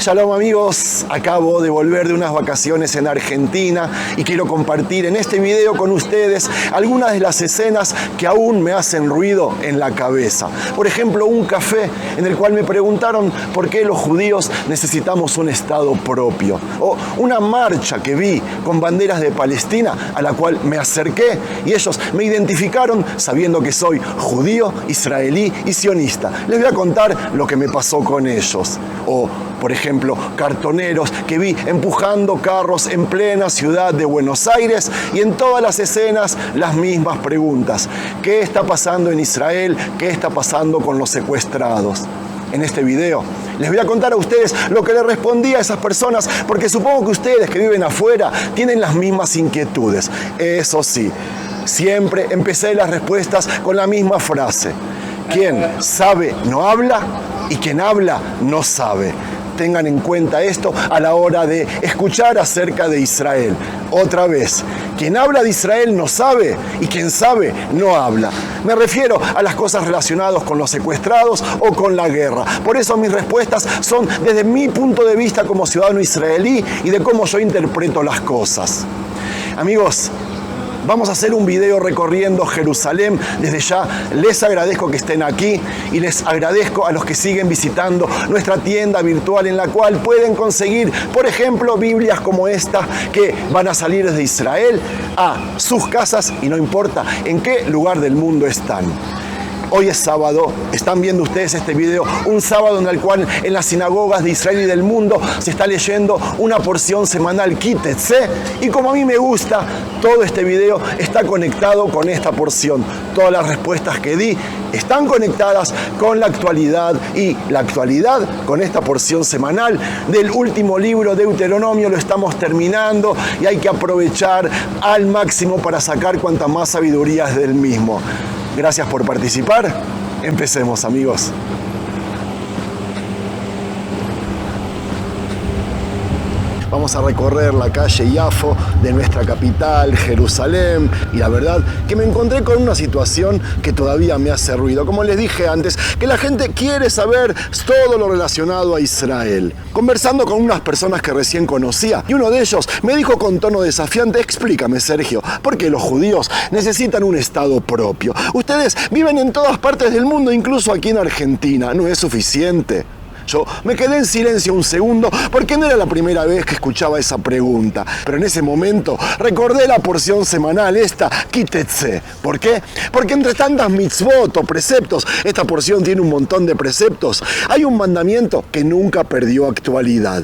Shalom amigos, acabo de volver de unas vacaciones en Argentina y quiero compartir en este video con ustedes algunas de las escenas que aún me hacen ruido en la cabeza. Por ejemplo, un café en el cual me preguntaron por qué los judíos necesitamos un Estado propio. O una marcha que vi con banderas de Palestina a la cual me acerqué y ellos me identificaron sabiendo que soy judío, israelí y sionista. Les voy a contar lo que me pasó con ellos. O, por ejemplo, cartoneros que vi empujando carros en plena ciudad de Buenos Aires y en todas las escenas las mismas preguntas. ¿Qué está pasando en Israel? ¿Qué está pasando con los secuestrados? En este video les voy a contar a ustedes lo que le respondí a esas personas, porque supongo que ustedes que viven afuera tienen las mismas inquietudes. Eso sí, siempre empecé las respuestas con la misma frase: quien sabe no habla y quien habla no sabe. Tengan en cuenta esto a la hora de escuchar acerca de Israel. Otra vez, quien habla de Israel no sabe y quien sabe no habla. Me refiero a las cosas relacionadas con los secuestrados o con la guerra. Por eso mis respuestas son desde mi punto de vista como ciudadano israelí y de cómo yo interpreto las cosas. Amigos, vamos a hacer un video recorriendo Jerusalén. Desde ya les agradezco que estén aquí y les agradezco a los que siguen visitando nuestra tienda virtual en la cual pueden conseguir, por ejemplo, Biblias como esta que van a salir desde Israel a sus casas y no importa en qué lugar del mundo están. Hoy es sábado, están viendo ustedes este video, un sábado en el cual en las sinagogas de Israel y del mundo se está leyendo una porción semanal Ki-Tetzé, y como a mí me gusta, todo este video está conectado con esta porción. Todas las respuestas que di están conectadas con la actualidad y la actualidad con esta porción semanal del último libro de Deuteronomio. Lo estamos terminando y hay que aprovechar al máximo para sacar cuanta más sabiduría del mismo. Gracias por participar. Empecemos, amigos. Vamos a recorrer la calle Yafo de nuestra capital, Jerusalén, y la verdad que me encontré con una situación que todavía me hace ruido. Como les dije antes, que la gente quiere saber todo lo relacionado a Israel. Conversando con unas personas que recién conocía, y uno de ellos me dijo con tono desafiante: explícame, Sergio, ¿por qué los judíos necesitan un Estado propio? Ustedes viven en todas partes del mundo, incluso aquí en Argentina. ¿No es suficiente? Yo me quedé en silencio un segundo porque no era la primera vez que escuchaba esa pregunta. Pero en ese momento recordé la porción semanal, esta Ki-Tetzé. ¿Por qué? Porque entre tantas mitzvot o preceptos, esta porción tiene un montón de preceptos, hay un mandamiento que nunca perdió actualidad.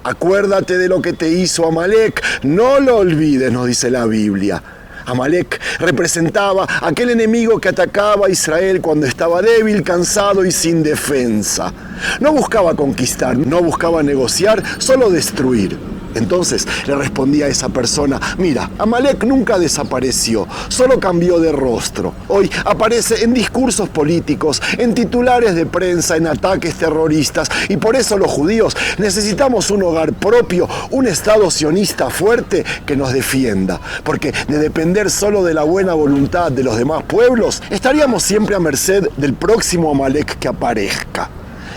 Acuérdate de lo que te hizo Amalek, no lo olvides, nos dice la Biblia. Amalek representaba aquel enemigo que atacaba a Israel cuando estaba débil, cansado y sin defensa. No buscaba conquistar, no buscaba negociar, solo destruir. Entonces le respondí a esa persona: mira, Amalek nunca desapareció, solo cambió de rostro. Hoy aparece en discursos políticos, en titulares de prensa, en ataques terroristas, y por eso los judíos necesitamos un hogar propio, un Estado sionista fuerte que nos defienda. Porque de depender solo de la buena voluntad de los demás pueblos, estaríamos siempre a merced del próximo Amalek que aparezca.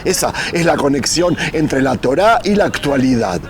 Esa es la conexión entre la Torá y la actualidad.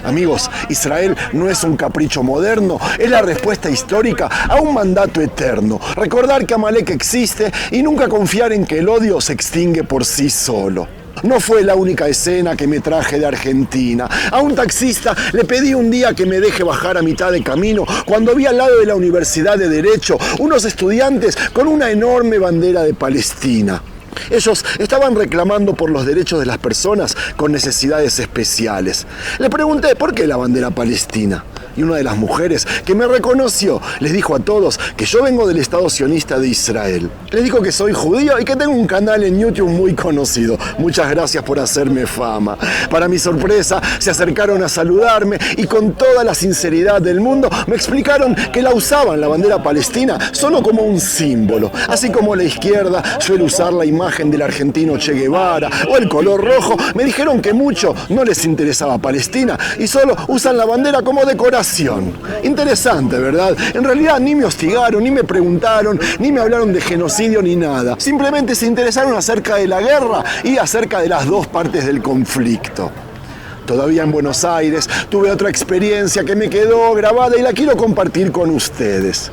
Amigos, Israel no es un capricho moderno, es la respuesta histórica a un mandato eterno. Recordar que Amalek existe y nunca confiar en que el odio se extingue por sí solo. No fue la única escena que me traje de Argentina. A un taxista le pedí un día que me deje bajar a mitad de camino cuando vi al lado de la Universidad de Derecho unos estudiantes con una enorme bandera de Palestina. Ellos estaban reclamando por los derechos de las personas con necesidades especiales. Le pregunté por qué la bandera palestina. Y una de las mujeres que me reconoció les dijo a todos que yo vengo del Estado sionista de Israel. Les dijo que soy judío y que tengo un canal en YouTube muy conocido. Muchas gracias por hacerme fama. Para mi sorpresa, se acercaron a saludarme y con toda la sinceridad del mundo me explicaron que la usaban, la bandera palestina, solo como un símbolo. Así como la izquierda suele usar la imagen del argentino Che Guevara o el color rojo, me dijeron que mucho no les interesaba Palestina y solo usan la bandera como decoración. Interesante, ¿verdad? En realidad ni me hostigaron, ni me preguntaron, ni me hablaron de genocidio ni nada. Simplemente se interesaron acerca de la guerra y acerca de las dos partes del conflicto. Todavía en Buenos Aires tuve otra experiencia que me quedó grabada y la quiero compartir con ustedes.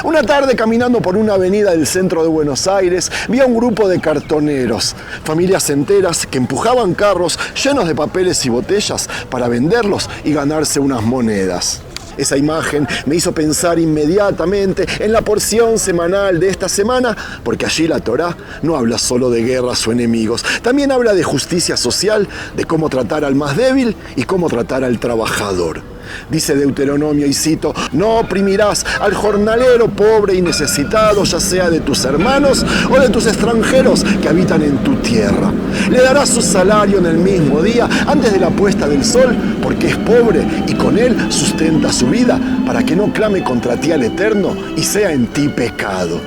Una tarde caminando por una avenida del centro de Buenos Aires, vi a un grupo de cartoneros, familias enteras que empujaban carros llenos de papeles y botellas para venderlos y ganarse unas monedas. Esa imagen me hizo pensar inmediatamente en la porción semanal de esta semana, porque allí la Torá no habla solo de guerras o enemigos, también habla de justicia social, de cómo tratar al más débil y cómo tratar al trabajador. Dice Deuteronomio, y cito, no oprimirás al jornalero pobre y necesitado, ya sea de tus hermanos o de tus extranjeros que habitan en tu tierra. Le darás su salario en el mismo día, antes de la puesta del sol, porque es pobre y con él sustenta su vida, para que no clame contra ti al Eterno y sea en ti pecado.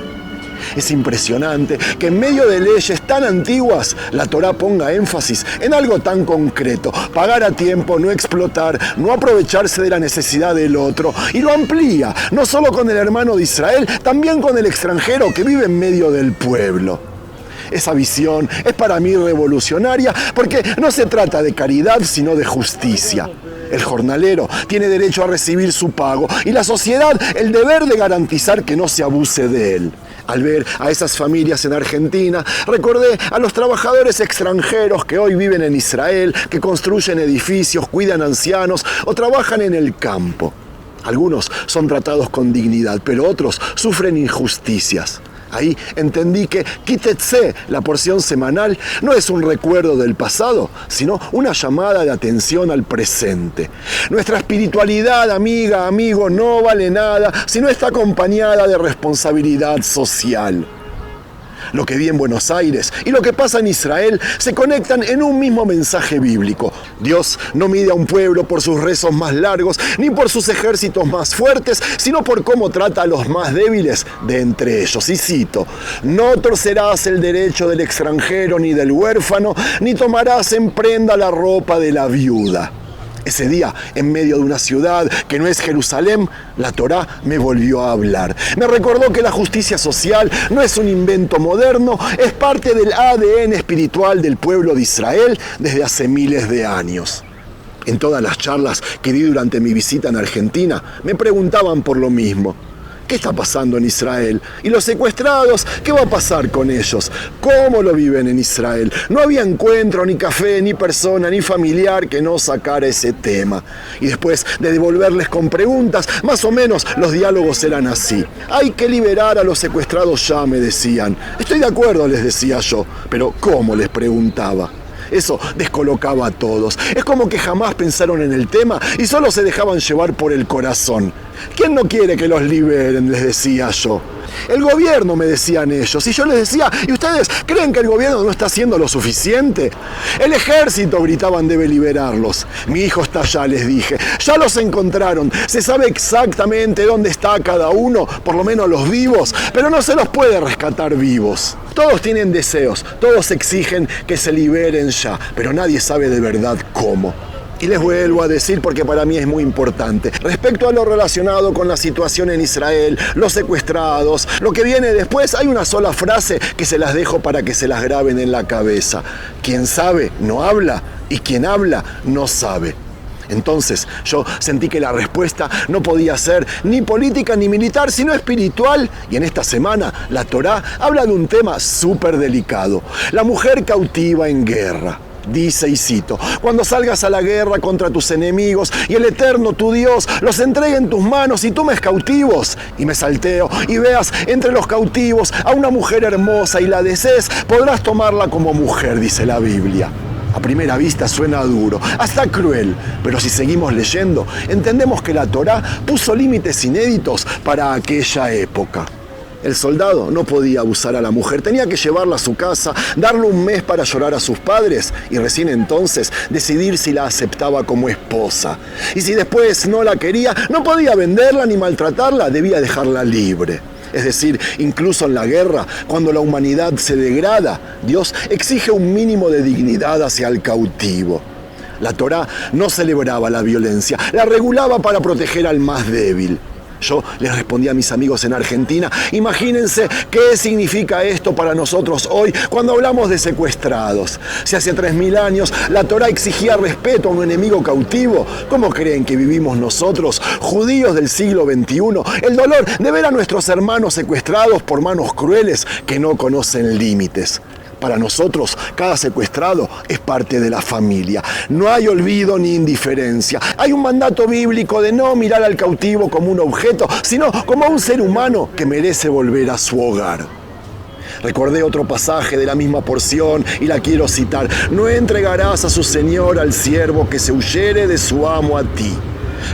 Es impresionante que en medio de leyes tan antiguas la Torá ponga énfasis en algo tan concreto: pagar a tiempo, no explotar, no aprovecharse de la necesidad del otro, y lo amplía, no solo con el hermano de Israel, también con el extranjero que vive en medio del pueblo. Esa visión es para mí revolucionaria porque no se trata de caridad sino de justicia. El jornalero tiene derecho a recibir su pago y la sociedad el deber de garantizar que no se abuse de él. Al ver a esas familias en Argentina, recordé a los trabajadores extranjeros que hoy viven en Israel, que construyen edificios, cuidan ancianos o trabajan en el campo. Algunos son tratados con dignidad, pero otros sufren injusticias. Ahí entendí que Kitetse, la porción semanal, no es un recuerdo del pasado, sino una llamada de atención al presente. Nuestra espiritualidad, amiga, amigo, no vale nada si no está acompañada de responsabilidad social. Lo que vi en Buenos Aires y lo que pasa en Israel se conectan en un mismo mensaje bíblico. Dios no mide a un pueblo por sus rezos más largos ni por sus ejércitos más fuertes, sino por cómo trata a los más débiles de entre ellos. Y cito, no torcerás el derecho del extranjero ni del huérfano, ni tomarás en prenda la ropa de la viuda. Ese día, en medio de una ciudad que no es Jerusalén, la Torá me volvió a hablar. Me recordó que la justicia social no es un invento moderno, es parte del ADN espiritual del pueblo de Israel desde hace miles de años. En todas las charlas que di durante mi visita en Argentina, me preguntaban por lo mismo. ¿Qué está pasando en Israel? ¿Y los secuestrados? ¿Qué va a pasar con ellos? ¿Cómo lo viven en Israel? No había encuentro, ni café, ni persona, ni familiar que no sacara ese tema. Y después de devolverles con preguntas, más o menos los diálogos eran así. Hay que liberar a los secuestrados ya, me decían. Estoy de acuerdo, les decía yo, pero ¿cómo?, les preguntaba. Eso descolocaba a todos. Es como que jamás pensaron en el tema y solo se dejaban llevar por el corazón. ¿Quién no quiere que los liberen?, les decía yo. El gobierno, me decían ellos. Y yo les decía, ¿y ustedes creen que el gobierno no está haciendo lo suficiente? El ejército, gritaban, debe liberarlos. Mi hijo está allá, les dije. Ya los encontraron. Se sabe exactamente dónde está cada uno, por lo menos los vivos, pero no se los puede rescatar vivos. Todos tienen deseos, todos exigen que se liberen ya, pero nadie sabe de verdad cómo. Y les vuelvo a decir porque para mí es muy importante. Respecto a lo relacionado con la situación en Israel, los secuestrados, lo que viene después, hay una sola frase que se las dejo para que se las graben en la cabeza. Quien sabe no habla y quien habla no sabe. Entonces yo sentí que la respuesta no podía ser ni política ni militar, sino espiritual. Y en esta semana la Torá habla de un tema súper delicado: la mujer cautiva en guerra. Dice, y cito, cuando salgas a la guerra contra tus enemigos y el Eterno tu Dios los entregue en tus manos y tomes cautivos, y me salteo, y veas entre los cautivos a una mujer hermosa y la desees, podrás tomarla como mujer, dice la Biblia. A primera vista suena duro, hasta cruel, pero si seguimos leyendo, entendemos que la Torá puso límites inéditos para aquella época. El soldado no podía abusar a la mujer, tenía que llevarla a su casa, darle un mes para llorar a sus padres y recién entonces decidir si la aceptaba como esposa. Y si después no la quería, no podía venderla ni maltratarla, debía dejarla libre. Es decir, incluso en la guerra, cuando la humanidad se degrada, Dios exige un mínimo de dignidad hacia el cautivo. La Torá no celebraba la violencia, la regulaba para proteger al más débil. Yo les respondí a mis amigos en Argentina, imagínense qué significa esto para nosotros hoy cuando hablamos de secuestrados. Si hace 3000 años la Torá exigía respeto a un enemigo cautivo, ¿cómo creen que vivimos nosotros, judíos del siglo XXI, el dolor de ver a nuestros hermanos secuestrados por manos crueles que no conocen límites? Para nosotros, cada secuestrado es parte de la familia. No hay olvido ni indiferencia. Hay un mandato bíblico de no mirar al cautivo como un objeto, sino como un ser humano que merece volver a su hogar. Recordé otro pasaje de la misma porción y la quiero citar. No entregarás a su señor al siervo que se huyere de su amo a ti.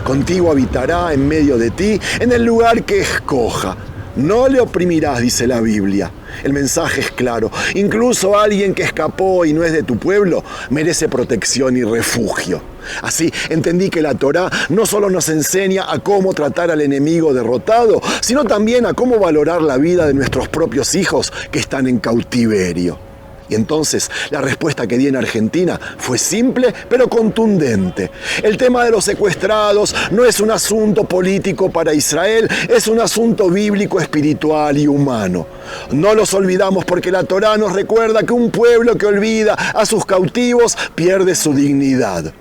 Contigo habitará en medio de ti, en el lugar que escoja. No le oprimirás, dice la Biblia. El mensaje es claro. Incluso alguien que escapó y no es de tu pueblo merece protección y refugio. Así entendí que la Torá no solo nos enseña a cómo tratar al enemigo derrotado, sino también a cómo valorar la vida de nuestros propios hijos que están en cautiverio. Y entonces la respuesta que di en Argentina fue simple pero contundente. El tema de los secuestrados no es un asunto político para Israel, es un asunto bíblico, espiritual y humano. No los olvidamos porque la Torá nos recuerda que un pueblo que olvida a sus cautivos pierde su dignidad.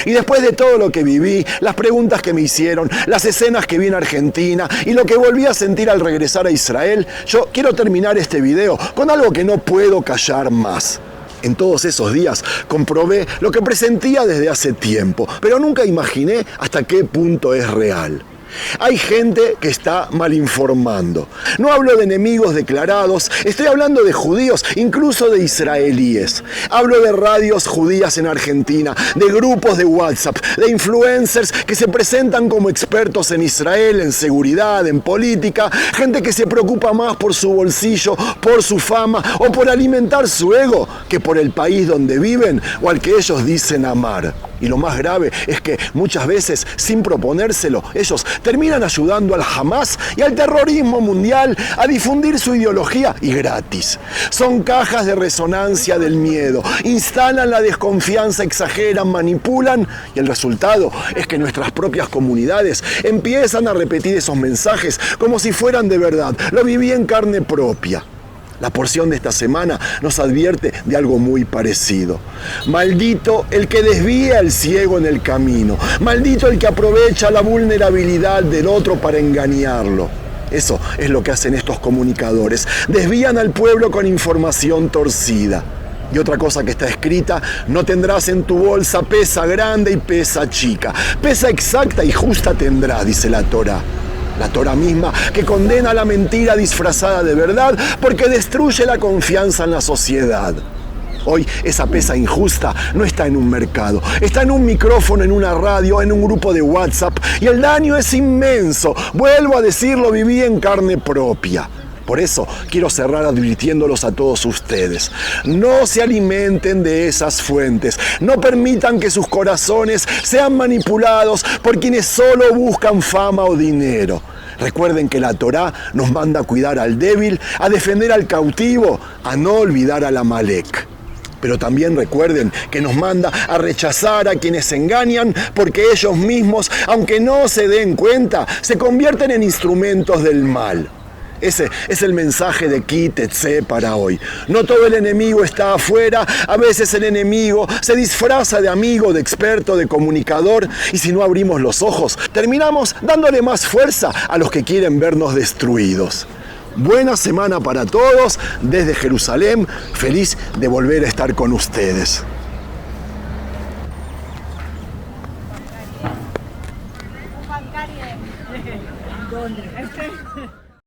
Y después de todo lo que viví, las preguntas que me hicieron, las escenas que vi en Argentina y lo que volví a sentir al regresar a Israel, yo quiero terminar este video con algo que no puedo callar más. En todos esos días comprobé lo que presentía desde hace tiempo, pero nunca imaginé hasta qué punto es real. Hay gente que está mal informando. No hablo de enemigos declarados, estoy hablando de judíos, incluso de israelíes. Hablo de radios judías en Argentina, de grupos de WhatsApp, de influencers que se presentan como expertos en Israel, en seguridad, en política, gente que se preocupa más por su bolsillo, por su fama o por alimentar su ego que por el país donde viven o al que ellos dicen amar. Y lo más grave es que muchas veces, sin proponérselo, ellos terminan ayudando al Hamas y al terrorismo mundial a difundir su ideología y gratis. Son cajas de resonancia del miedo, instalan la desconfianza, exageran, manipulan y el resultado es que nuestras propias comunidades empiezan a repetir esos mensajes como si fueran de verdad. Lo viví en carne propia. La porción de esta semana nos advierte de algo muy parecido. Maldito el que desvía al ciego en el camino. Maldito el que aprovecha la vulnerabilidad del otro para engañarlo. Eso es lo que hacen estos comunicadores. Desvían al pueblo con información torcida. Y otra cosa que está escrita, no tendrás en tu bolsa pesa grande y pesa chica. Pesa exacta y justa tendrás, dice la Torá. La Torá misma que condena la mentira disfrazada de verdad porque destruye la confianza en la sociedad. Hoy esa pesa injusta no está en un mercado, está en un micrófono, en una radio, en un grupo de WhatsApp y el daño es inmenso. Vuelvo a decirlo, viví en carne propia. Por eso quiero cerrar advirtiéndolos a todos ustedes. No se alimenten de esas fuentes. No permitan que sus corazones sean manipulados por quienes solo buscan fama o dinero. Recuerden que la Torá nos manda a cuidar al débil, a defender al cautivo, a no olvidar al Amalek. Pero también recuerden que nos manda a rechazar a quienes engañan porque ellos mismos, aunque no se den cuenta, se convierten en instrumentos del mal. Ese es el mensaje de Ki Tetzé para hoy. No todo el enemigo está afuera, a veces el enemigo se disfraza de amigo, de experto, de comunicador, y si no abrimos los ojos, terminamos dándole más fuerza a los que quieren vernos destruidos. Buena semana para todos, desde Jerusalén, feliz de volver a estar con ustedes. ¿Dónde?